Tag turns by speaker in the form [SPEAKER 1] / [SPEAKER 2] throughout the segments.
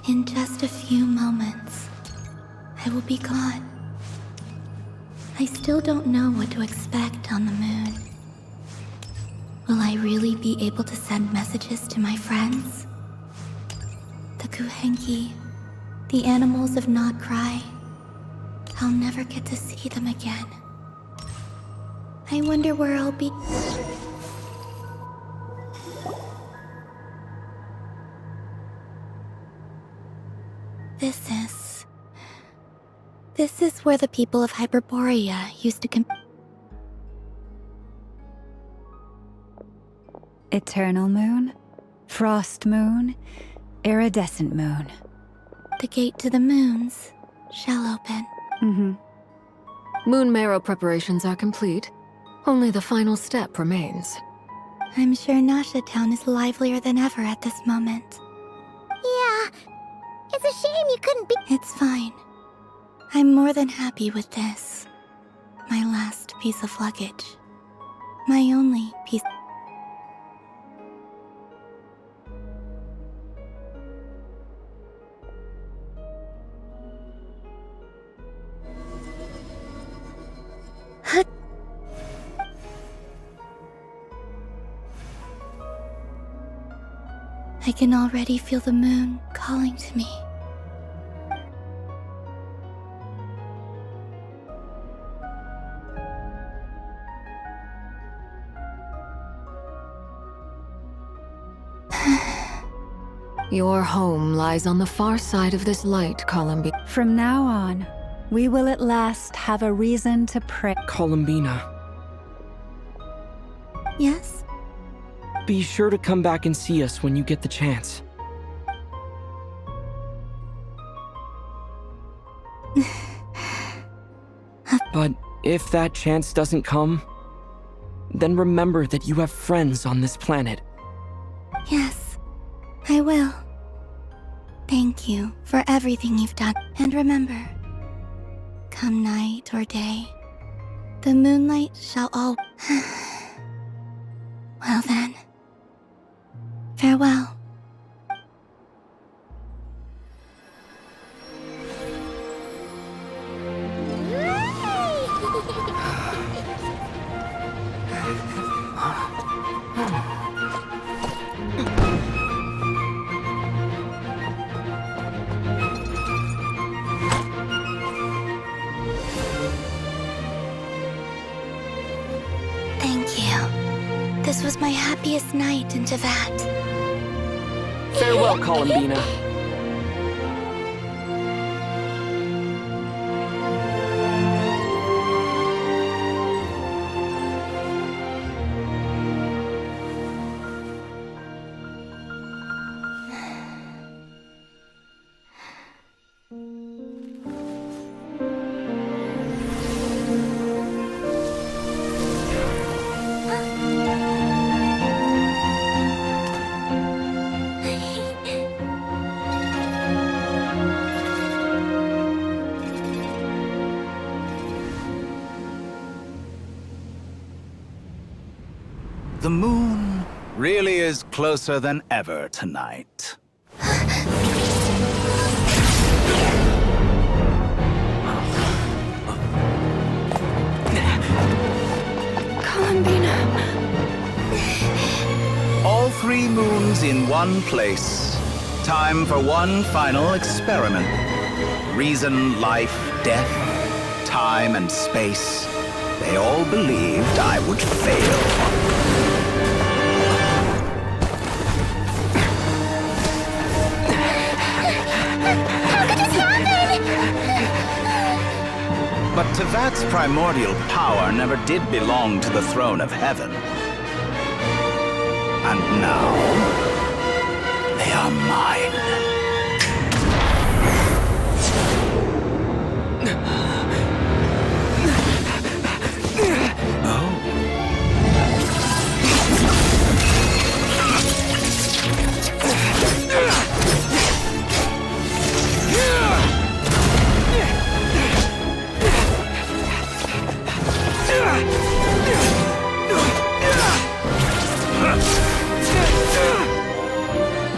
[SPEAKER 1] In just a few moments, I will be gone. I still don't know what to expect on the moon. Will I really be able to send messages to my friends? The Kuhenki, the animals of Not Cry. I'll never get to see them again. I wonder where I'll be. This is where the people of Hyperborea used to
[SPEAKER 2] Eternal moon, frost moon, iridescent moon.
[SPEAKER 1] The gate to the moons shall open.
[SPEAKER 3] Moon marrow preparations are complete. Only the final step remains.
[SPEAKER 1] I'm sure Nasha Town is livelier than ever at this moment.
[SPEAKER 4] Yeah, it's a shame you couldn't be.
[SPEAKER 1] It's fine. I'm more than happy with this. My last piece of luggage. My only piece. I can already feel the moon calling to me.
[SPEAKER 3] Your home lies on the far side of this light, Columbine.
[SPEAKER 2] From now on, we will at last have a reason to pray.
[SPEAKER 5] Columbina,
[SPEAKER 1] Yes?
[SPEAKER 5] be sure to come back and see us when you get the chance. But if that chance doesn't come, then remember that you have friends on this planet.
[SPEAKER 1] Yes, I will. Thank you for everything you've done. And remember, come night or day, the moonlight shall all... Well then, farewell. Thank you. This was my happiest night in Tevat.
[SPEAKER 5] Farewell, Columbina.
[SPEAKER 6] The moon really is closer than ever tonight.
[SPEAKER 1] Columbina.
[SPEAKER 6] All three moons in one place. Time for one final experiment. Reason, life, death, time, and space. They all believed I would fail. But Tevat's primordial power never did belong to the throne of heaven. And now, they are mine.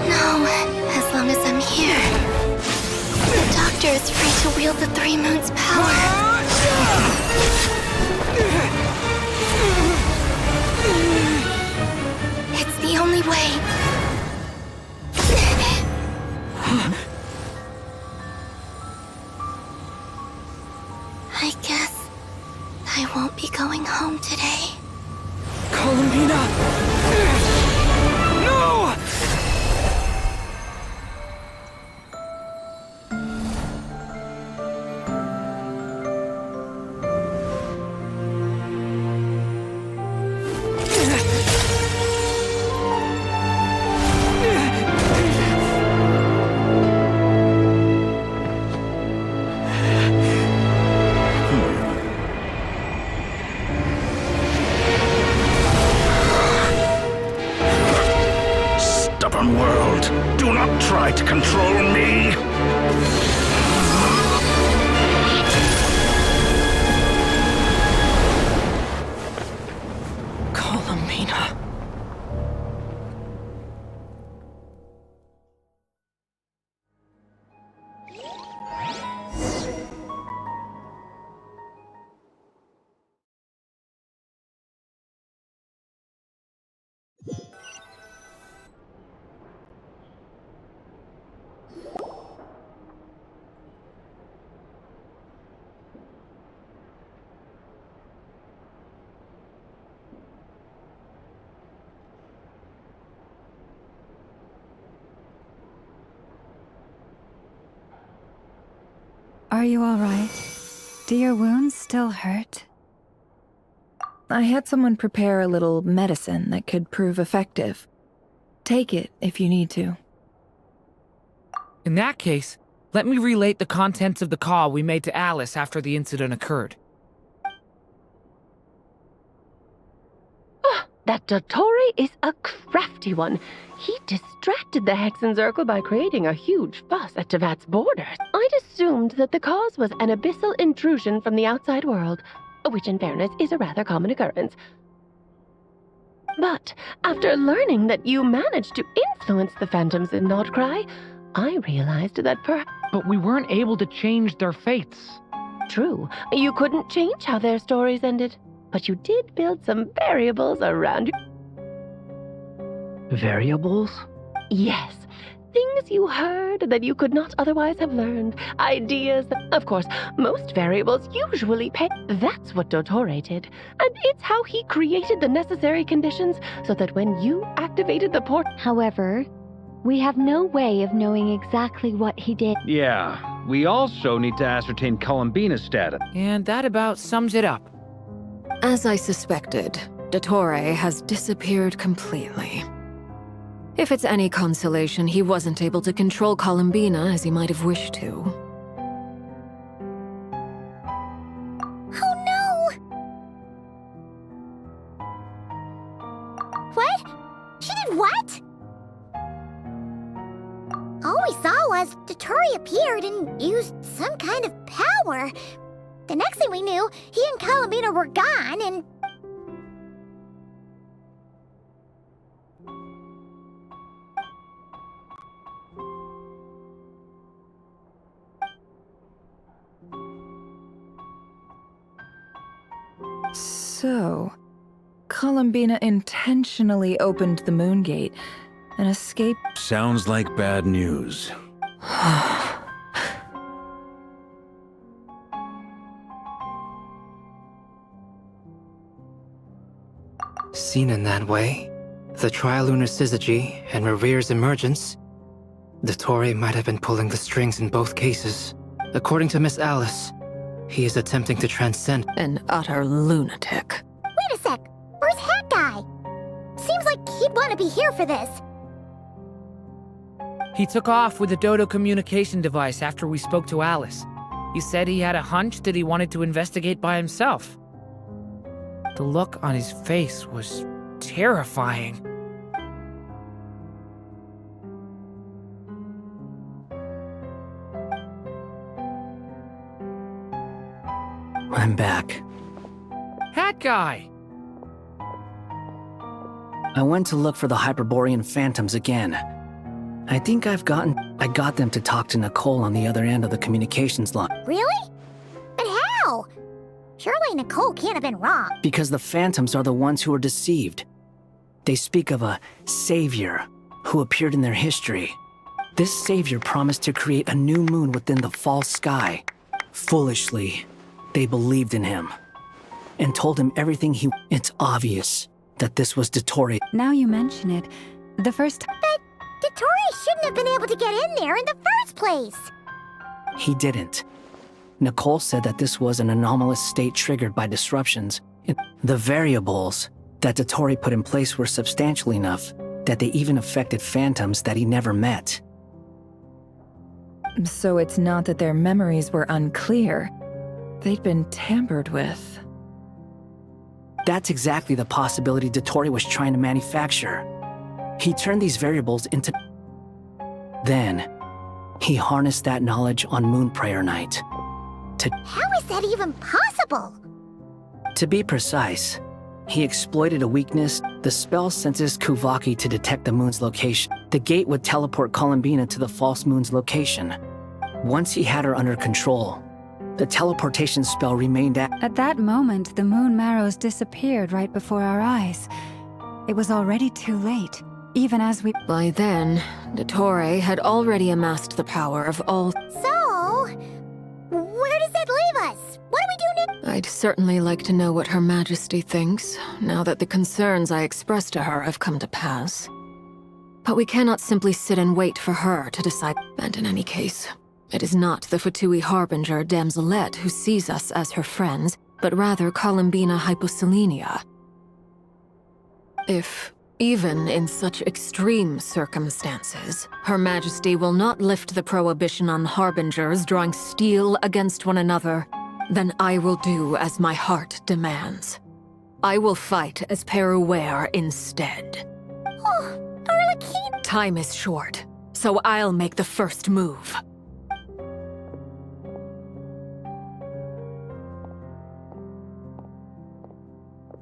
[SPEAKER 1] No, as long as I'm here. master is free to wield the Three Moons' power. It's the only way. I guess I won't be going home today.
[SPEAKER 5] Columbina! No!
[SPEAKER 6] Stubborn world, do not try to control me!
[SPEAKER 5] Columbina.
[SPEAKER 2] Are you all right? Do your wounds still hurt?
[SPEAKER 7] I had someone prepare a little medicine that could prove effective. Take it if you need to.
[SPEAKER 8] In that case, let me relate the contents of the call we made to Alice after the incident occurred.
[SPEAKER 9] That Dottore is a crafty one. He distracted the Hexenzirkel by creating a huge fuss at Tevat's borders. I'd assumed that the cause was an abyssal intrusion from the outside world, which in fairness is a rather common occurrence. But after learning that you managed to influence the phantoms in Nordcry, I realized that perhaps...
[SPEAKER 8] But we weren't able to change their fates.
[SPEAKER 9] True, you couldn't change how their stories ended. But you did build some variables around you.
[SPEAKER 8] Variables?
[SPEAKER 9] Yes. Things you heard that you could not otherwise have learned. Ideas that, of course, most variables usually pay. That's what Dottore did. And it's how he created the necessary conditions so that when you activated the port...
[SPEAKER 10] However, we have no way of knowing exactly what he did.
[SPEAKER 11] Yeah, we also need to ascertain Columbina's status.
[SPEAKER 8] And that about sums it up.
[SPEAKER 3] As I suspected, Dottore has disappeared completely. If it's any consolation, he wasn't able to control Columbina as he might have wished to.
[SPEAKER 4] Oh no! What? She did what? All we saw was Dottore appeared and used some kind of power. The next thing we knew, he and Columbina were gone, and...
[SPEAKER 7] So, Columbina intentionally opened the Moon Gate and escaped.
[SPEAKER 12] Sounds like bad news.
[SPEAKER 13] Seen in that way, the trilunar syzygy and Revere's emergence, Dottore might have been pulling the strings in both cases. According to Miss Alice, he is attempting to transcend...
[SPEAKER 3] An utter lunatic.
[SPEAKER 4] Wait a sec, where's Hat Guy? Seems like he'd want to be here for this.
[SPEAKER 8] He took off with the Dodo communication device after we spoke to Alice. He said he had a hunch that he wanted to investigate by himself. The look on his face was terrifying.
[SPEAKER 13] I'm back.
[SPEAKER 8] Hat Guy!
[SPEAKER 13] I went to look for the Hyperborean phantoms again.
[SPEAKER 14] I think I got them to talk to Nicole on the other end of the communications line.
[SPEAKER 4] Really? But how? Surely Nicole can't have been wrong.
[SPEAKER 14] Because the Phantoms are the ones who are deceived. They speak of a savior who appeared in their history. This savior promised to create a new moon within the false sky. Foolishly, they believed in him and told him everything he... It's obvious that this was Dottore.
[SPEAKER 2] Now you mention it, the first...
[SPEAKER 4] But Dottore shouldn't have been able to get in there in the first place.
[SPEAKER 14] He didn't. Nicole said that this was an anomalous state triggered by disruptions. The variables that Dottore put in place were substantial enough that they even affected phantoms that he never met.
[SPEAKER 7] So it's not that their memories were unclear. They'd been tampered with.
[SPEAKER 14] That's exactly the possibility Dottore was trying to manufacture. He turned these variables into... Then, he harnessed that knowledge on Moon Prayer Night.
[SPEAKER 4] How is that even possible?
[SPEAKER 14] To be precise, he exploited a weakness. The spell senses Kuvaki to detect the moon's location. The gate would teleport Columbina to the false moon's location. Once he had her under control, the teleportation spell remained
[SPEAKER 2] At that moment, the moon marrows disappeared right before our eyes. It was already too late, even as we...
[SPEAKER 3] By then, Dottore had already amassed the power of all...
[SPEAKER 4] So, where does that leave us? What do we do next?
[SPEAKER 3] I'd certainly like to know what Her Majesty thinks, now that the concerns I expressed to her have come to pass. But we cannot simply sit and wait for her to decide. And in any case, it is not the Fatui Harbinger Damselette who sees us as her friends, but rather Columbina Hyposelenia. If, even in such extreme circumstances, Her Majesty will not lift the prohibition on Harbingers drawing steel against one another, then I will do as my heart demands. I will fight as Peruware instead.
[SPEAKER 4] Oh, Arlecchino!
[SPEAKER 3] Time is short, so I'll make the first move.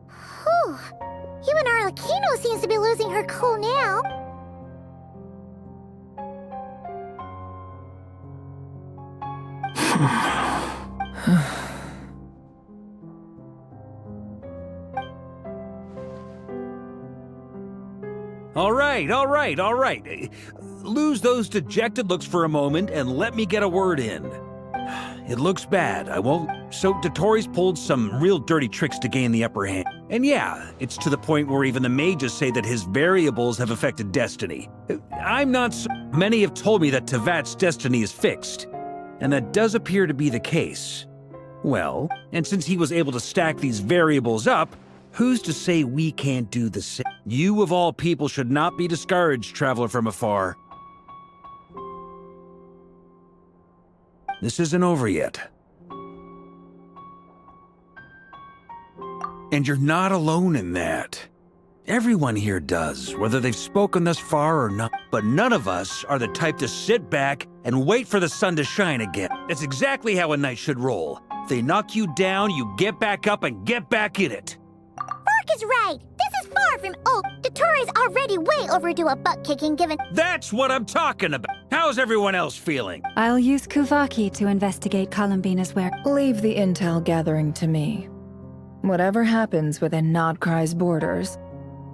[SPEAKER 4] Whew. Even Arlecchino seems to be losing her cool now.
[SPEAKER 11] All right. Lose those dejected looks for a moment and let me get a word in. It looks bad, I won't. So Dottore's pulled some real dirty tricks to gain the upper hand. And yeah, it's to the point where even the mages say that his variables have affected destiny. I'm not so... Many have told me that Tevat's destiny is fixed. And that does appear to be the case. Well, and since he was able to stack these variables up, who's to say we can't do the same? You of all people should not be discouraged, traveler from afar. This isn't over yet. And you're not alone in that. Everyone here does, whether they've spoken thus far or not. But none of us are the type to sit back and wait for the sun to shine again. That's exactly how a knight should roll. If they knock you down, you get back up and get back in it.
[SPEAKER 4] Fark is right. This is far from old. Dottore's already way overdue a butt-kicking given...
[SPEAKER 11] That's what I'm talking about. How's everyone else feeling?
[SPEAKER 2] I'll use Kuvaki to investigate Columbina's where...
[SPEAKER 7] Leave the intel gathering to me. Whatever happens within Nodcry's borders,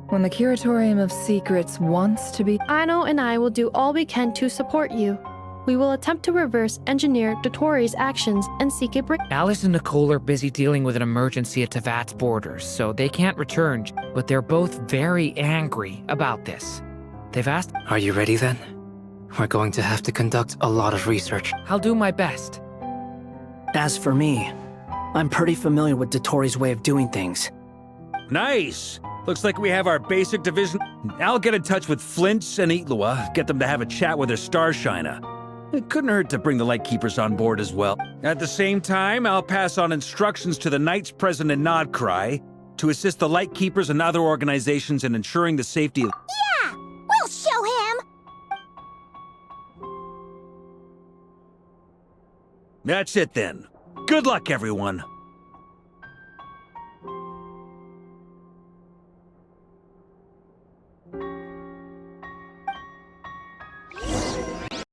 [SPEAKER 7] when the Curatorium of Secrets wants to be...
[SPEAKER 15] Anno and I will do all we can to support you. We will attempt to reverse engineer Dottore's actions and seek a break.
[SPEAKER 8] Alice and Nicole are busy dealing with an emergency at Tevat's borders, so they can't return, but they're both very angry about this. They've asked...
[SPEAKER 13] Are you ready then? We're going to have to conduct a lot of research.
[SPEAKER 8] I'll do my best.
[SPEAKER 14] As for me, I'm pretty familiar with Dottore's way of doing things.
[SPEAKER 11] Nice! Looks like we have our basic division. I'll get in touch with Flints and Itlua, get them to have a chat with their Starshiner. It couldn't hurt to bring the Lightkeepers on board as well. At the same time, I'll pass on instructions to the Knights present in Nodcry to assist the Lightkeepers and other organizations in ensuring the safety of...
[SPEAKER 4] Yeah! We'll show him!
[SPEAKER 11] That's it then. Good luck, everyone.